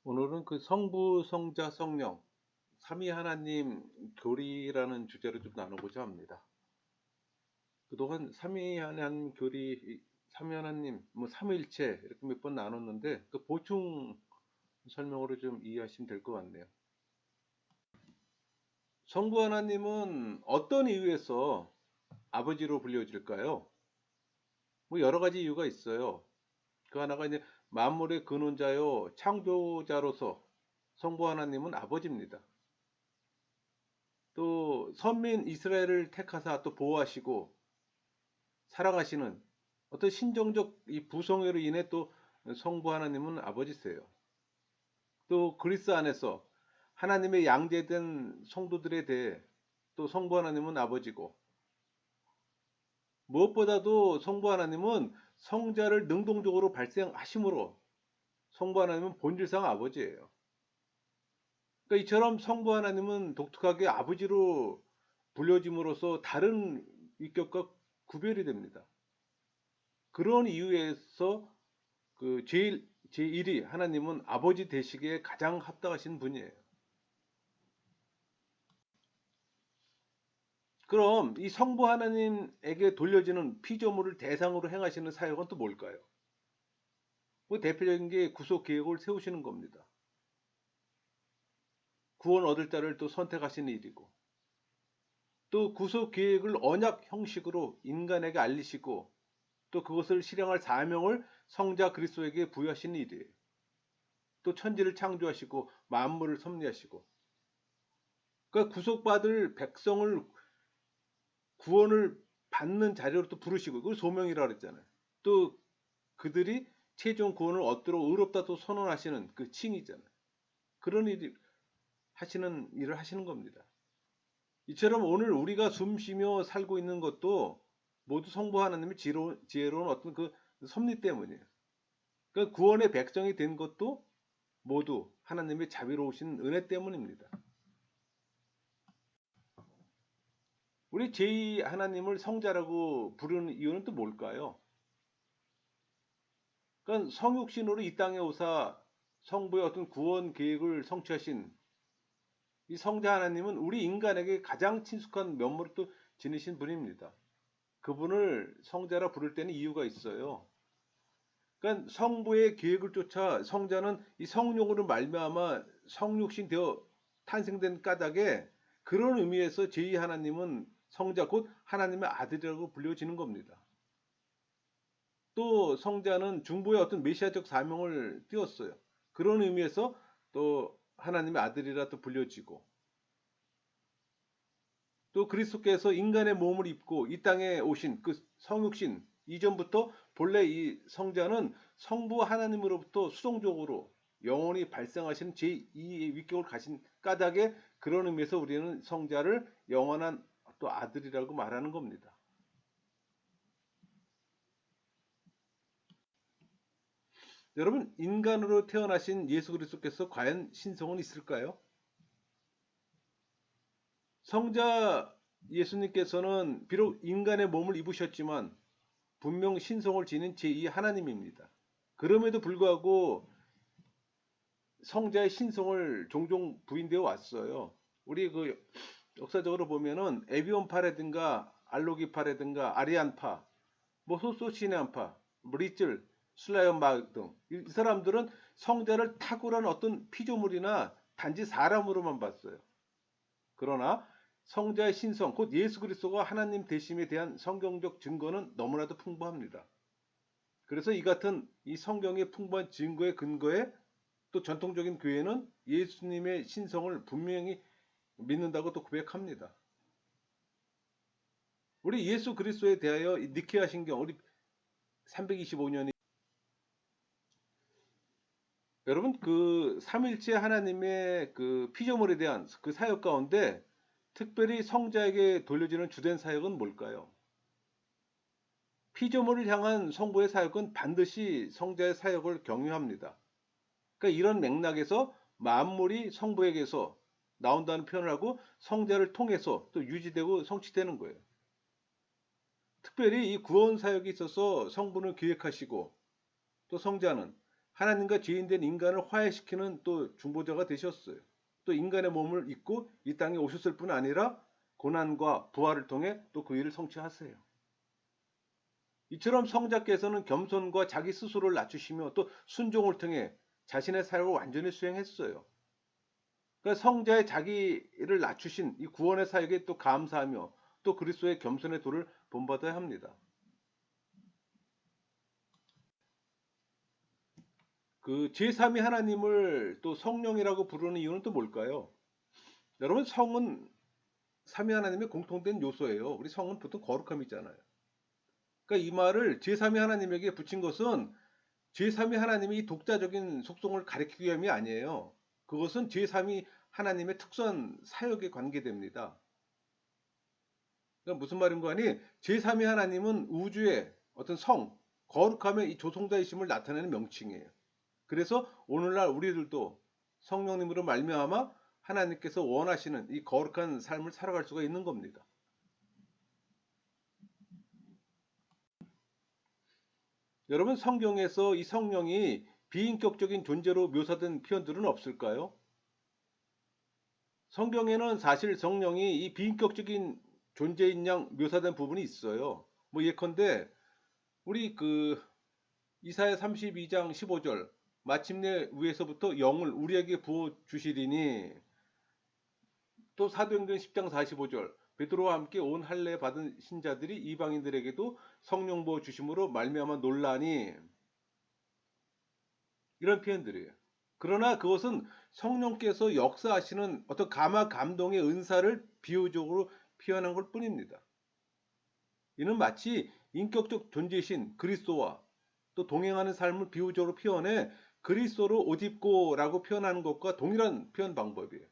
오늘은 그 성부, 성자, 성령, 삼위 하나님 교리라는 주제로 좀 나누고자 합니다. 그동안 삼위 하나님 교리, 삼위 하나님, 뭐 삼위일체 이렇게 몇 번 나눴는데 그 보충 설명으로 좀 이해하시면 될 것 같네요. 성부 하나님은 어떤 이유에서 아버지로 불려질까요? 뭐 여러 가지 이유가 있어요. 그 하나가 이제 만물의 근원자요, 창조자로서 성부 하나님은 아버지입니다. 또 선민 이스라엘을 택하사 또 보호하시고 사랑하시는 어떤 신정적 이 부성애로 인해 또 성부 하나님은 아버지세요. 또 그리스 안에서 하나님의 양제된 성도들에 대해 또 성부 하나님은 아버지고, 무엇보다도 성부 하나님은 성자를 능동적으로 발생하심으로 성부 하나님은 본질상 아버지예요. 그러니까 이처럼 성부 하나님은 독특하게 아버지로 불려짐으로써 다른 위격과 구별이 됩니다. 그런 이유에서 그 제1위 하나님은 아버지 되시기에 가장 합당하신 분이에요. 그럼 이 성부 하나님에게 돌려지는 피조물을 대상으로 행하시는 사역은 또 뭘까요? 그 대표적인 게 구속 계획을 세우시는 겁니다. 구원 얻을 자를 또 선택하시는 일이고, 또 구속 계획을 언약 형식으로 인간에게 알리시고, 또 그것을 실행할 사명을 성자 그리스도에게 부여하시는 일이에요. 또 천지를 창조하시고 만물을 섭리하시고, 그러니까 구속받을 백성을 구원을 받는 자리로 또 부르시고, 그걸 소명이라고 그랬잖아요. 또 그들이 최종 구원을 얻도록 의롭다 또 선언하시는 그 칭이잖아요. 그런 일을 하시는 겁니다. 이처럼 오늘 우리가 숨 쉬며 살고 있는 것도 모두 성부 하나님의 지혜로운 어떤 그 섭리 때문이에요. 그러니까 구원의 백성이 된 것도 모두 하나님의 자비로우신 은혜 때문입니다. 우리 제2 하나님을 성자라고 부르는 이유는 또 뭘까요? 그러니까 성육신으로 이 땅에 오사 성부의 어떤 구원 계획을 성취하신 이 성자 하나님은 우리 인간에게 가장 친숙한 면모를 또 지니신 분입니다. 그분을 성자라 부를 때는 이유가 있어요. 그러니까 성부의 계획을 쫓아 성자는 이 성령으로 말미암아 성육신 되어 탄생된 까닭에, 그런 의미에서 제2 하나님은 성자 곧 하나님의 아들이라고 불려지는 겁니다. 또 성자는 중보의 어떤 메시아적 사명을 띄웠어요. 그런 의미에서 또 하나님의 아들이라 또 불려지고, 또 그리스도께서 인간의 몸을 입고 이 땅에 오신 그 성육신 이전부터 본래 이 성자는 성부 하나님으로부터 수동적으로 영원히 발생하신 제2의 위격을 가신 까닭에, 그런 의미에서 우리는 성자를 영원한 또 아들이라고 말하는 겁니다. 여러분, 인간으로 태어나신 예수 그리스도께서 과연 신성은 있을까요? 성자 예수님께서는 비록 인간의 몸을 입으셨지만 분명 신성을 지닌 제2 하나님입니다. 그럼에도 불구하고 성자의 신성을 종종 부인되어 왔어요. 우리 그 역사적으로 보면은 에비온파라든가 알로기파라든가 아리안파, 뭐 소시네안파, 리틀, 슬라이언마 등 이 사람들은 성자를 탁월한 어떤 피조물이나 단지 사람으로만 봤어요. 그러나 성자의 신성, 곧 예수 그리스도가 하나님 되심에 대한 성경적 증거는 너무나도 풍부합니다. 그래서 이 같은 이 성경의 풍부한 증거의 근거에 또 전통적인 교회는 예수님의 신성을 분명히 믿는다고 또 고백합니다. 우리 예수 그리스도에 대하여 니케아 신경 우리 325년이, 여러분 그 삼일체 하나님의 그 피조물에 대한 그 사역 가운데 특별히 성자에게 돌려지는 주된 사역은 뭘까요? 피조물을 향한 성부의 사역은 반드시 성자의 사역을 경유합니다. 그러니까 이런 맥락에서 만물이 성부에게서 나온다는 표현을 하고 성자를 통해서 또 유지되고 성취되는 거예요. 특별히 이 구원 사역에 있어서 성부는 기획하시고 또 성자는 하나님과 죄인된 인간을 화해시키는 또 중보자가 되셨어요. 또 인간의 몸을 입고 이 땅에 오셨을 뿐 아니라 고난과 부활을 통해 또 그 일을 성취하세요. 이처럼 성자께서는 겸손과 자기 스스로를 낮추시며 또 순종을 통해 자신의 사역을 완전히 수행했어요. 그러니까 성자의 자기를 낮추신 이 구원의 사역에 또 감사하며 또 그리스도의 겸손의 도를 본받아야 합니다. 그 제3위 하나님을 또 성령이라고 부르는 이유는 또 뭘까요? 여러분, 성은 삼위 하나님의 공통된 요소예요. 우리 성은 보통 거룩함이 있잖아요. 그러니까 이 말을 제3위 하나님에게 붙인 것은 제3위 하나님이 이 독자적인 속성을 가리키기 위함이 아니에요. 그것은 제3위 하나님의 특수한 사역에 관계됩니다. 그러니까 무슨 말인가 하니 제3위 하나님은 우주의 어떤 성, 거룩함의 이 조성자이심을 나타내는 명칭이에요. 그래서 오늘날 우리들도 성령님으로 말미암아 하나님께서 원하시는 이 거룩한 삶을 살아갈 수가 있는 겁니다. 여러분, 성경에서 이 성령이 비인격적인 존재로 묘사된 표현들은 없을까요? 성경에는 사실 성령이 이 비인격적인 존재인 양 묘사된 부분이 있어요. 뭐 예컨대 우리 그 이사야 32장 15절 마침내 위에서부터 영을 우리에게 부어 주시리니, 또 사도행전 10장 45절 베드로와 함께 온 할례 받은 신자들이 이방인들에게도 성령 부어 주심으로 말미암아 놀라니, 이런 표현들이에요. 그러나 그것은 성령께서 역사하시는 어떤 감화 감동의 은사를 비유적으로 표현한 것 뿐입니다. 이는 마치 인격적 존재신 그리스도와 또 동행하는 삶을 비유적으로 표현해 그리스도로 옷 입고라고 표현하는 것과 동일한 표현 방법이에요.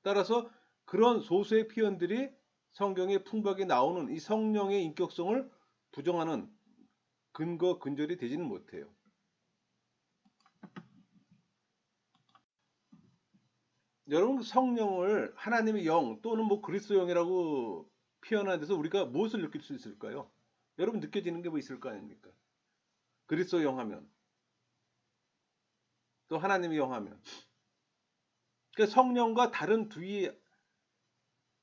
따라서 그런 소수의 표현들이 성경에 풍부하게 나오는 이 성령의 인격성을 부정하는 근거 근절이 되지는 못해요. 여러분, 성령을 하나님의 영 또는 뭐 그리스도 영이라고 표현하는 데서 우리가 무엇을 느낄 수 있을까요? 여러분, 느껴지는 게 뭐 있을 거 아닙니까? 그리스도 영 하면, 또 하나님의 영 하면, 그러니까 성령과 다른 두위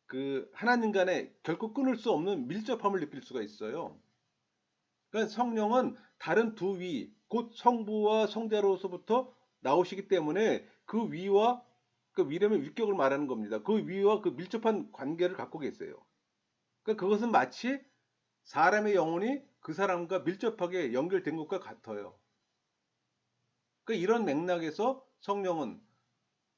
그 하나님 간에 결코 끊을 수 없는 밀접함을 느낄 수가 있어요. 그러니까 성령은 다른 두 위, 곧 성부와 성자로서부터 나오시기 때문에 그 위와, 그 위라면 위격을 말하는 겁니다. 그 위와 그 밀접한 관계를 갖고 계세요. 그러니까 그것은 마치 사람의 영혼이 그 사람과 밀접하게 연결된 것과 같아요. 그러니까 이런 맥락에서 성령은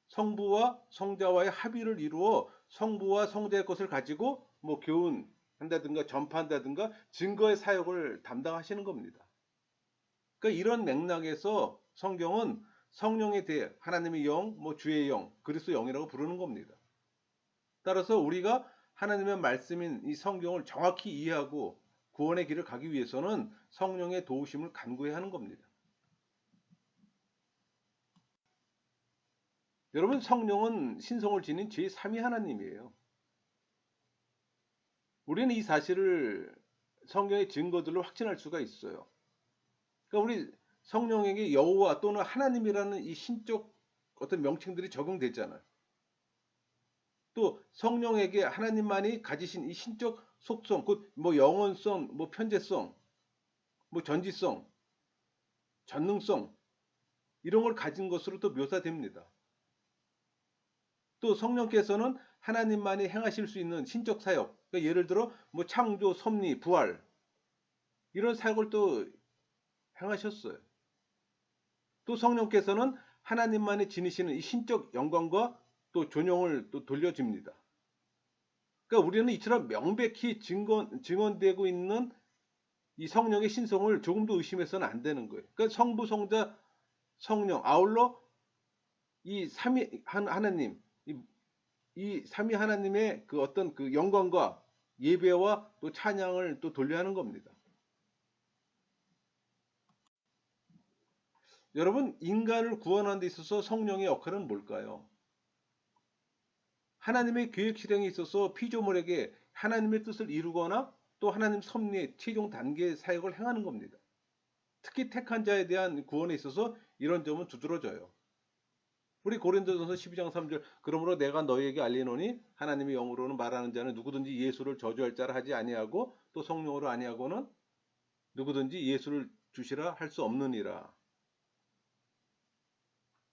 성부와 성자와의 합의를 이루어 성부와 성자의 것을 가지고 뭐 교훈한다든가 전파한다든가 증거의 사역을 담당하시는 겁니다. 그러니까 이런 맥락에서 성경은 성령에 대해 하나님의 영, 뭐 주의 영, 그리스도 영이라고 부르는 겁니다. 따라서 우리가 하나님의 말씀인 이 성경을 정확히 이해하고 구원의 길을 가기 위해서는 성령의 도우심을 간구해야 하는 겁니다. 여러분, 성령은 신성을 지닌 제3위 하나님이에요. 우리는 이 사실을 성경의 증거들로 확진할 수가 있어요. 그러니까 우리 성령에게 여호와 또는 하나님이라는 이 신적 어떤 명칭들이 적용되잖아요. 또 성령에게 하나님만이 가지신 이 신적 속성, 곧 뭐 영원성, 뭐 편재성, 뭐 전지성, 전능성, 이런 걸 가진 것으로 또 묘사됩니다. 또 성령께서는 하나님만이 행하실 수 있는 신적 사역, 그러니까 예를 들어 뭐 창조, 섭리, 부활, 이런 사역을 또 행하셨어요. 또 성령께서는 하나님만이 지니시는 이 신적 영광과 또 존영을 또 돌려줍니다. 그러니까 우리는 이처럼 명백히 증언되고 있는 이 성령의 신성을 조금도 의심해서는 안 되는 거예요. 그러니까 성부, 성자, 성령, 아울러 이 삼위 하나님, 이 삼위 하나님의 그 어떤 그 영광과 예배와 또 찬양을 또 돌려야 하는 겁니다. 여러분, 인간을 구원하는 데 있어서 성령의 역할은 뭘까요? 하나님의 계획 실행에 있어서 피조물에게 하나님의 뜻을 이루거나 또 하나님 섭리의 최종 단계의 사역을 행하는 겁니다. 특히 택한 자에 대한 구원에 있어서 이런 점은 두드러져요. 우리 고린도전서 12장 3절 그러므로 내가 너희에게 알리노니 하나님의 영으로는 말하는 자는 누구든지 예수를 저주할 자라 하지 아니하고 또 성령으로 아니하고는 누구든지 예수를 주시라 할 수 없느니라.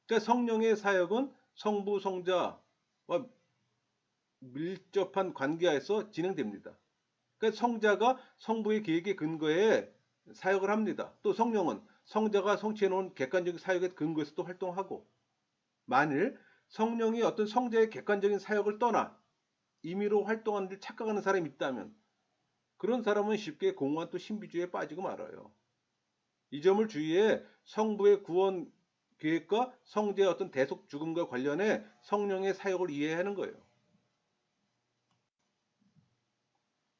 그러니까 성령의 사역은 성부 성자와 밀접한 관계에서 진행됩니다. 그러니까 성자가 성부의 계획에 근거해 사역을 합니다. 또 성령은 성자가 성취해 놓은 객관적인 사역의 근거에서 또 활동하고, 만일 성령이 어떤 성자의 객관적인 사역을 떠나 임의로 활동하는 줄 착각하는 사람이 있다면 그런 사람은 쉽게 공허한 또 신비주의에 빠지고 말아요. 이 점을 주의해 성부의 구원 계획과 성자의 어떤 대속 죽음과 관련해 성령의 사역을 이해하는 거예요.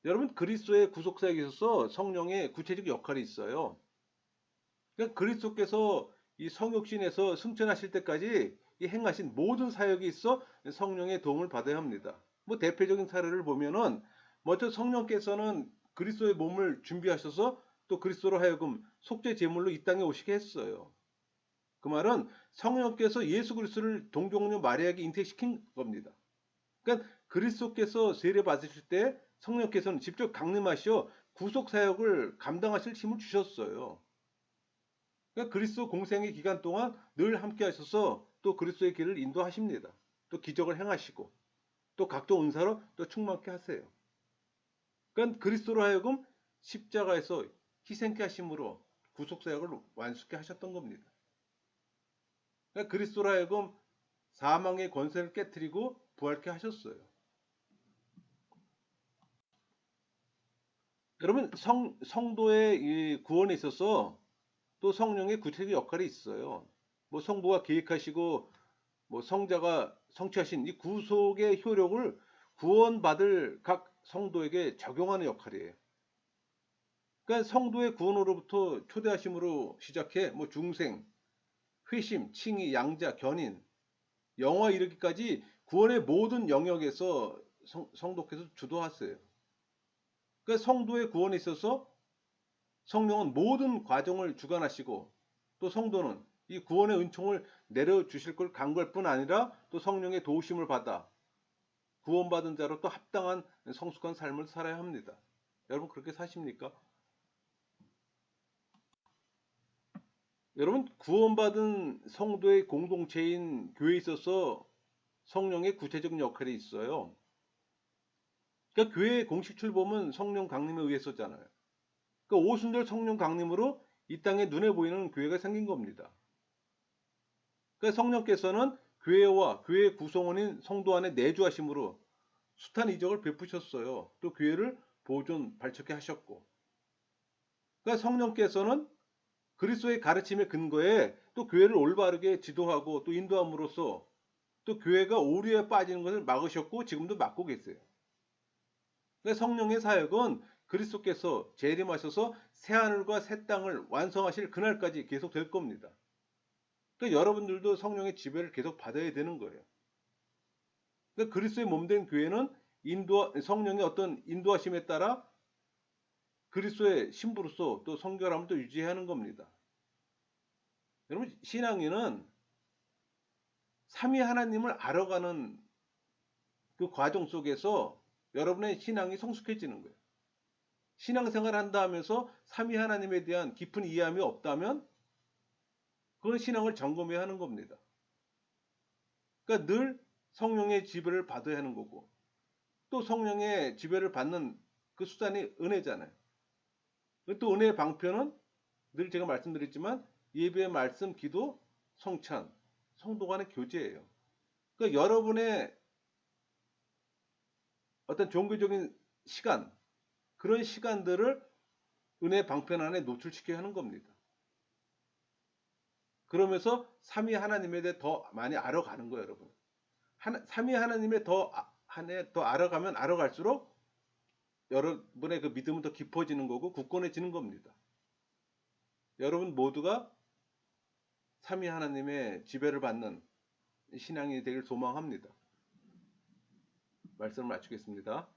여러분, 그리스도의 구속 사역에 있어서 성령의 구체적 역할이 있어요. 그러니까 그리스도께서 이 성육신에서 승천하실 때까지 이 행하신 모든 사역이 있어 성령의 도움을 받아야 합니다. 뭐 대표적인 사례를 보면은 먼저 성령께서는 그리스도의 몸을 준비하셔서 또 그리스도로 하여금 속죄 제물로 이 땅에 오시게 했어요. 그 말은 성령께서 예수 그리스도를 동정녀 마리아에게 잉태시킨 겁니다. 그러니까 그리스도께서 세례 받으실 때 성령께서는 직접 강림하시어 구속 사역을 감당하실 힘을 주셨어요. 그러니까 그리스도 공생의 기간 동안 늘 함께 하셔서 또 그리스도의 길을 인도하십니다. 또 기적을 행하시고 또 각종 은사로 또 충만케 하세요. 그러니까 그리스도로 하여금 십자가에서 희생케 하심으로 구속 사역을 완수케 하셨던 겁니다. 그러니까 그리스도로 하여금 사망의 권세를 깨뜨리고 부활케 하셨어요. 여러분, 성도의 이 구원에 있어서 또 성령의 구체적 역할이 있어요. 뭐 성부가 계획하시고 뭐 성자가 성취하신 이 구속의 효력을 구원받을 각 성도에게 적용하는 역할이에요. 그러니까 성도의 구원으로부터 초대하심으로 시작해 뭐 중생, 회심, 칭의, 양자, 견인, 영화 이르기까지 구원의 모든 영역에서 성도께서 주도하세요. 그러니까 성도의 구원에 있어서 성령은 모든 과정을 주관하시고 또 성도는 이 구원의 은총을 내려주실 걸 간구할 뿐 아니라 또 성령의 도우심을 받아 구원받은 자로 또 합당한 성숙한 삶을 살아야 합니다. 여러분 그렇게 사십니까? 여러분 구원받은 성도의 공동체인 교회에 있어서 성령의 구체적인 역할이 있어요. 그러니까 교회의 공식 출범은 성령 강림에 의해서잖아요. 그러니까 오순절 성령 강림으로 이 땅에 눈에 보이는 교회가 생긴 겁니다. 그러니까 성령께서는 교회와 교회 구성원인 성도 안에 내주하심으로 숱한 이적을 베푸셨어요. 또 교회를 보존 발전케 하셨고, 그러니까 성령께서는 그리스도의 가르침의 근거에 또 교회를 올바르게 지도하고 또 인도함으로써 또 교회가 오류에 빠지는 것을 막으셨고 지금도 막고 계세요. 그러니까 성령의 사역은 그리스도께서 재림하셔서 새 하늘과 새 땅을 완성하실 그날까지 계속 될 겁니다. 그러니까 여러분들도 성령의 지배를 계속 받아야 되는 거예요. 그러니까 그리스도의 몸된 교회는 성령의 어떤 인도하심에 따라 그리스도의 신부로서 또 성결함을 또 유지해야 하는 겁니다. 여러분 신앙인은 삼위 하나님을 알아가는 그 과정 속에서 여러분의 신앙이 성숙해지는 거예요. 신앙생활을 한다 하면서 삼위 하나님에 대한 깊은 이해함이 없다면 그건 신앙을 점검해야 하는 겁니다. 그러니까 늘 성령의 지배를 받아야 하는 거고 또 성령의 지배를 받는 그 수단이 은혜잖아요. 또 은혜의 방편은 늘 제가 말씀드렸지만 예배, 말씀, 기도, 성찬, 성도 간의 교제예요. 그러니까 여러분의 어떤 종교적인 시간, 그런 시간들을 은혜 방편 안에 노출시켜야 하는 겁니다. 그러면서 삼위 하나님에 대해 더 많이 알아가는 거예요, 여러분. 삼위 하나님에 더 알아가면 알아갈수록 여러분의 그 믿음은 더 깊어지는 거고 굳건해지는 겁니다. 여러분 모두가 삼위 하나님의 지배를 받는 신앙이 되길 소망합니다. 말씀을 마치겠습니다.